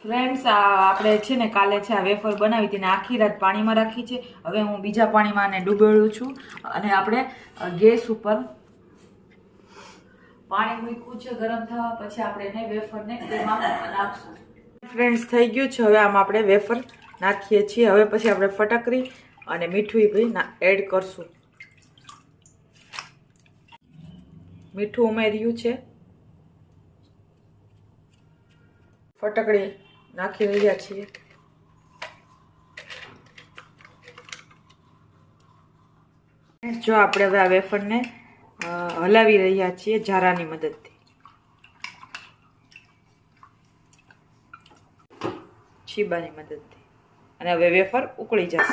Friends આપણે છે ને કાલે છે આ વેફર બનાવી હતી ને આખી રાત પાણીમાં રાખી છે. હવે હું બીજા પાણીમાં આને ડૂબાડું છું અને આપણે ગેસ ઉપર પાણી મૂક્યું છે ગરમ થવા. પછી આપણે એને વેફરને તેમાં નાખશું. ફ્રેન્ડ્સ થઈ ગયું છે. હવે આમાં આપણે વેફર નાખીએ છીએ. હવે પછી આપણે ફટકરી અને મીઠું એડ કરશું. મીઠું ઉમેર્યું છે. ફટકડી નાખી રહ્યા છીએ. જો આપણે હવે આ વેફરને હલાવી રહ્યા છીએ ઝારાની મદદથી. છીબાની મદદથી. અને હવે વેફર ઉકળી જશે.